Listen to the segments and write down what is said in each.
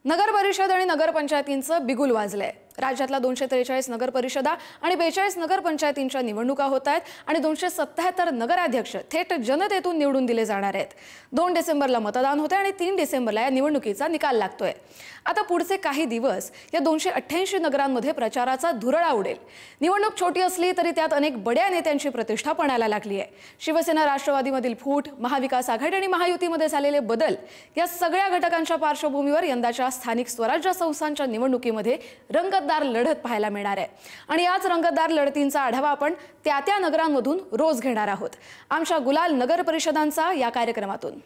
नगर परिषद आणि नगरपंचायतींचं बिगुल वाजलंय। राज्यातल्या 243 नगर परिषदा आणि 42 नगरपंचायतींच्या निवडणुका होत आहेत आणि 277 नगराध्यक्ष थेट जनतेतून निवडून दिले जाणार आहेत। 2 डिसेंबरला मतदान होते आणि 3 डिसेंबरला या निवडणुकीचा निकाल लागतोय। आता पुढचे काही दिवस या 288 नगरांमध्ये प्रचाराचा धुरळा उडेल। निवडणूक छोटी असली तरी त्यात अनेक बड्या नेत्यांची प्रतिष्ठा पणाला लागली आहे। शिवसेना राष्ट्रवादीमधील फूट, महाविकास आघाडी आणि महायुतीमध्ये झालेले बदल या सगळ्या घटकांच्या पार्श्वभूमीवर यंदाच्या स्थानिक स्वराज्य संस्थांच्या निवडणुकीमध्ये रंगतदार लढत पाहायला मिळणार आहे आणि याच रंगतदार लढतींचा आढावा आपण त्या नगरांमधून रोज घेणार आहोत आमच्या गुलाल नगर परिषदांचा या कार्यक्रमातून।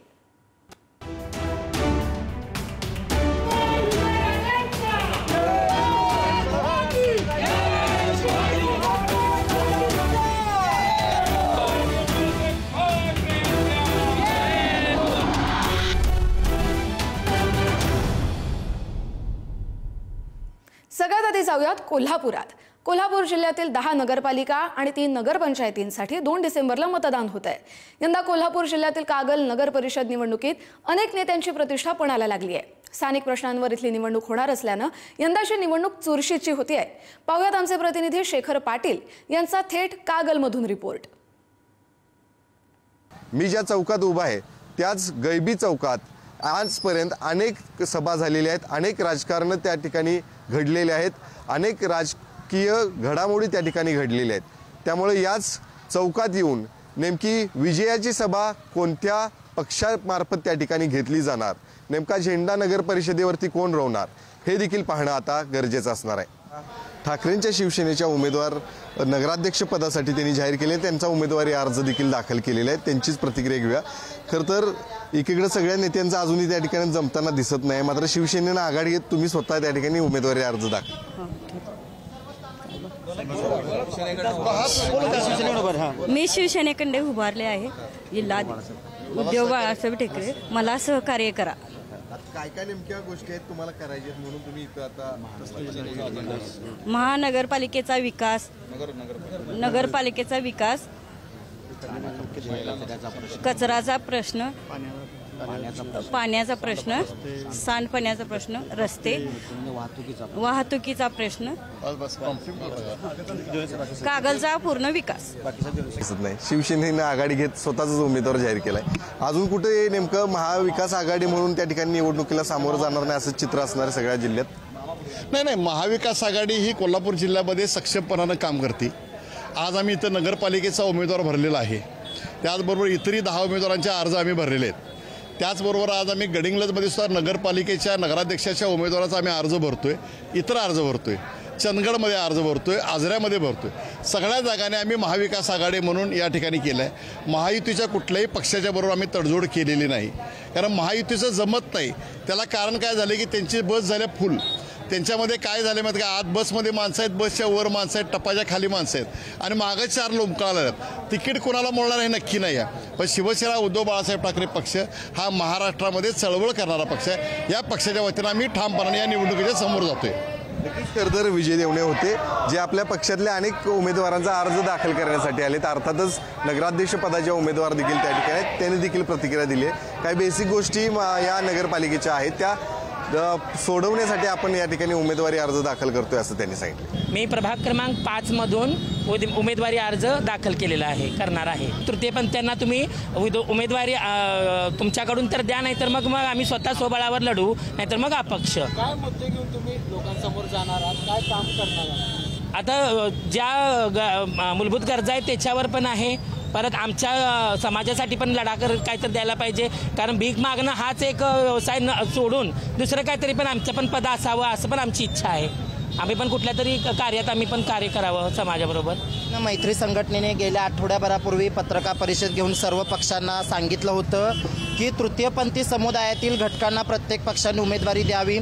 सगळ्यात आधी जाऊयात कोल्हापुरात। कोल्हापूर जिल्ह्यातील 10 नगरपालिका आणि 3 नगरपंचायतींसाठी 2 डिसेंबरला मतदान होत आहे। यंदा कोल्हापूर जिल्ह्यातील कागल नगर परिषद निवडणुकीत अनेक नेत्यांची प्रतिष्ठा पणाला लागली आहे। स्थानिक प्रश्नांवर इथली निवडणूक होणार असल्यानं यंदाची निवडणूक चुरशीची होती आहे। पाहुयात आमचे प्रतिनिधी शेखर पाटील यांचा थेट कागलमधून रिपोर्ट। मी ज्या चौकात उभा आहे त्याच गैबी चौकात आजपर्यंत अनेक सभा झालेल्या आहेत, अनेक राजकारण त्या ठिकाणी घडलेले आहेत, अनेक राजकीय घडामोडी त्या ठिकाणी घडलेल्या आहेत। त्यामुळे याच चौकात येऊन नेमकी विजयाची सभा कोणत्या पक्षामार्फत त्या ठिकाणी घेतली जाणार, नेमका झेंडा नगर परिषदेवरती कोण रोवणार हे देखील पाहणं आता गरजेचं असणार आहे। ठाकरेंच्या शिवसेनेच्या उमेदवार नगराध्यक्ष पदासाठी त्यांनी जाहीर केले, त्यांचा उमेदवारी अर्ज देखील दाखल केलेला आहे। त्यांचीच प्रतिक्रिया घेऊया। खरं तर एकीकडे सगळ्या नेत्यांचा अजूनही त्या ठिकाणी जमताना दिसत नाही, मात्र शिवसेनेनं आघाडी घेत तुम्ही स्वतः त्या ठिकाणी उमेदवारी अर्ज दाखल। मी शिवसेनेकडे उभारले आहे। जिल्हा उद्योग बाळासाहेब ठाकरे मला सहकार्य करा। काय काय नेमक्या गोष्टी आहेत तुम्हाला करायच्या म्हणून तुम्ही इथं आता महानगरपालिकेचा विकास, नगरपालिकेचा विकास, कचराचा प्रश्न, पाण्याचा प्रश्न, सांडपाण्याचा प्रश्न, रस्ते, वाहतुकीचा प्रश्न, कागलचा पूर्ण विकास। नाही, शिवसेनेने आघाडी घेत स्वतःच उमेदवार जाहीर केलाय। अजून कुठे नेमकं महाविकास आघाडी म्हणून त्या ठिकाणी निवडणुकीला सामोरं जाणार नाही असं चित्र असणार सगळ्या जिल्ह्यात? नाही, महाविकास आघाडी ही कोल्हापूर जिल्ह्यामध्ये सक्षमपणानं काम करते। आज आम्ही इथं नगरपालिकेचा उमेदवार भरलेला आहे, त्याचबरोबर इतरही 10 उमेदवारांचे अर्ज आम्ही भरलेले आहेत। त्याचबरोबर आज आम्ही गडिंग्लजमध्ये सुद्धा नगरपालिकेच्या नगराध्यक्षाच्या उमेदवाराचा आम्ही अर्ज भरतोय, इतर अर्ज भरतोय, चंदगडमध्ये अर्ज भरतोय, आजऱ्यामध्ये भरतोय। सगळ्या जागाने आम्ही महाविकास आघाडी म्हणून या ठिकाणी केलं आहे। महायुतीच्या कुठल्याही पक्षाच्या बरोबर आम्ही तडजोड केलेली नाही, कारण महायुतीचं जमत नाही। त्याला कारण काय झालं की त्यांची बस झाल्या फुल। त्यांच्यामध्ये काय झालं माहिती का, आत बसमध्ये माणसं आहेत, बसच्या वर माणसं आहेत, टप्पाच्या खाली माणसं आहेत आणि मागं 4 लोंबकळाला आहेत। तिकीट कोणाला मिळणार हे नक्की नाही आहे, पण शिवसेना उद्धव बाळासाहेब ठाकरे पक्ष हा महाराष्ट्रामध्ये चळवळ करणारा पक्ष आहे। या पक्षाच्या वतीनं आम्ही ठामपणाने या निवडणुकीच्या समोर जातोय। खरं विजय देवणे होते जे आपल्या पक्षातल्या अनेक उमेदवारांचा अर्ज दाखल करण्यासाठी आले, तर अर्थातच नगराध्यक्ष पदाचे उमेदवार देखील त्या ठिकाणी आहेत, त्यांनी देखील प्रतिक्रिया दिली आहे। काही बेसिक गोष्टी या नगरपालिकेच्या आहेत त्या सोडवण्यासाठी आपण या ठिकाणी उमेदवारी अर्ज दाखल करतोय असं त्यांनी सांगितलं। मी प्रभाग क्रमांक 5 मधून उमेदवारी अर्ज दाखल केलेला आहे, करणार आहे। तृतीयपंथीयांना तुम्ही उमेदवारी तुमच्याकडून तर द्या, नाहीतर मग आम्ही स्वतः स्वबळावर लढू, नाहीतर मग अपक्ष। काय मुद्दे घेऊन तुम्ही लोकांसमोर जाणार आहात, काय काम करणार आहात? आता ज्या मूलभूत गरजा आहेत त्याच्यावर पण आहे, परत आमच्या समाजासाठी पण लढा काहीतरी द्यायला पाहिजे, कारण भीक मागणं हाच एक व्यवसाय सोडून दुसरं काहीतरी पण आमचं पण पद असावं असं पण आमची इच्छा आहे। आम्ही पण कुठल्या तरी कार्यात आम्ही पण कार्य करावं समाजाबरोबर। मैत्री संघटनेने गेल्या आठवड्याभरापूर्वी पत्रकार परिषद घेऊन सर्व पक्षांना सांगितलं होतं की तृतीयपंथी समुदायातील घटकांना प्रत्येक पक्षाने उमेदवारी द्यावी।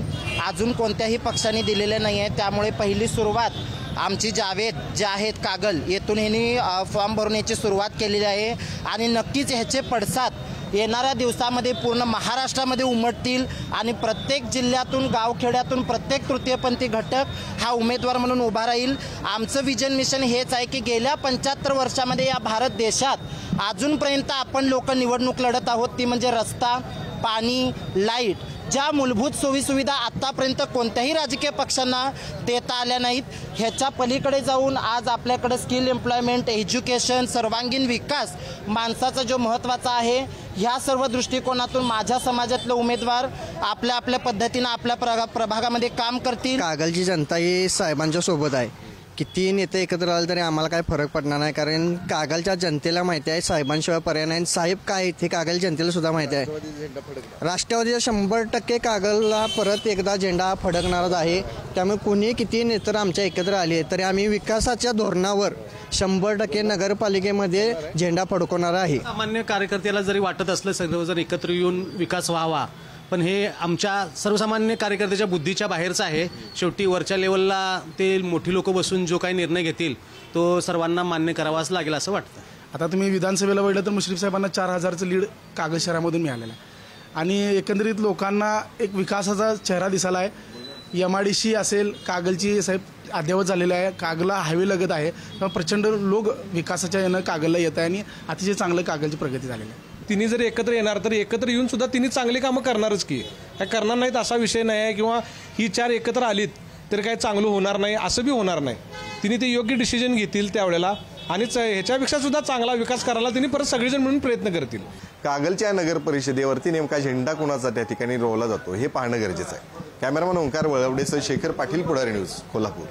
अजून कोणत्याही पक्षाने दिलेले नाही आहे, त्यामुळे पहिली सुरुवात आमची जावेद जे आहेत कागल येथून यांनी फॉर्म भरून याची सुरुवात केलेली आहे आणि नक्कीच ह्याचे पडसाद येणाऱ्या दिवसामध्ये पूर्ण महाराष्ट्रामध्ये उमटतील आणि प्रत्येक जिल्ह्यातून गावखेड्यातून प्रत्येक तृतीयपंथी घटक हा उमेदवार म्हणून उभा राहील। आमचं विजन मिशन हेच आहे की गेल्या 75 वर्षामध्ये या भारत देशात अजूनपर्यंत आपण लोक निवडणूक लढत आहोत ती म्हणजे रस्ता, पाणी, लाईट, ज्या मूलभूत सोयीसुविधा आत्तापर्यंत कोणत्याही राजकीय पक्षांना देता आल्या नाहीत, ह्याच्या पलीकडे जाऊन आज आपल्याकडे स्किल एम्प्लॉयमेंट, एज्युकेशन, सर्वांगीण विकास माणसाचा जो महत्त्वाचा आहे, ह्या सर्व दृष्टिकोनातून माझ्या समाजातले उमेदवार आपल्या आपल्या पद्धतीनं आपल्या प्रभागामध्ये काम करतील. कागलची जनता ही साहेबांच्या सोबत आहे. किती नेते एकत्र आले तरी आम्हाला काय फरक पडणार नाही, कारण कागलच्या जनतेला माहिती आहे साहेबांशिवाय पर्याय नाही. साहेब काय आहेत हे कागल जनतेला सुद्धा माहिती आहे. राष्ट्रवादीचा 100% कागलला परत एकदा झेंडा फडकणारच आहे. त्यामुळे कोणी किती नेते आमच्या एकत्र आले तरी आम्ही विकासाच्या धोरणावर 100% नगरपालिकेमध्ये झेंडा फडकवणार आहे. सामान्य कार्यकर्त्याला जरी वाटत असलं सर्वजण एकत्र येऊन विकास व्हावा, पण हे आमच्या सर्वसामान्य कार्यकर्त्याच्या बुद्धीच्या बाहेरचं आहे. शेवटी वरच्या लेवलला ते मोठी लोक बसून जो काही निर्णय घेतील तो सर्वांना मान्य करावाच लागेल असं वाटतं. आता तुम्ही विधानसभेला बघितलं तर मुश्रीफ साहेबांना 4000चं लीड कागल शहरामधून मिळालेलं आहे आणि एकंदरीत लोकांना एक विकासाचा चेहरा दिसायला आहे. MIDC असेल, कागलची साहेब अद्ययावत झालेलं आहे, कागलला हायवे लगत आहे, त्यामुळे प्रचंड लोक विकासाच्या यानं कागलला येत आहे आणि अतिशय चांगलं कागलची प्रगती झालेली आहे. तिन्ही जरी एकत्र येणार तर एकत्र येऊन सुद्धा तिन्ही चांगली कामं करणारच की, काय करणार नाहीत असा विषय नाही आहे, किंवा ही 4 एकत्र आलीत तर काय चांगलं होणार नाही असं बी होणार नाही. तिने ते योग्य डिसिजन घेतील त्यावेळेला आणि ह्याच्यापेक्षा सुद्धा चांगला विकास करायला तिने परत सगळेजण म्हणून प्रयत्न करतील. कागलच्या नगर परिषदेवरती नेमका झेंडा कुणाचा त्या ठिकाणी रोवला जातो हे पाहणं गरजेचं आहे. कॅमेरामन ओंकार वळवडेसह शेखर पाटील, पुढारी न्यूज, कोल्हापूर.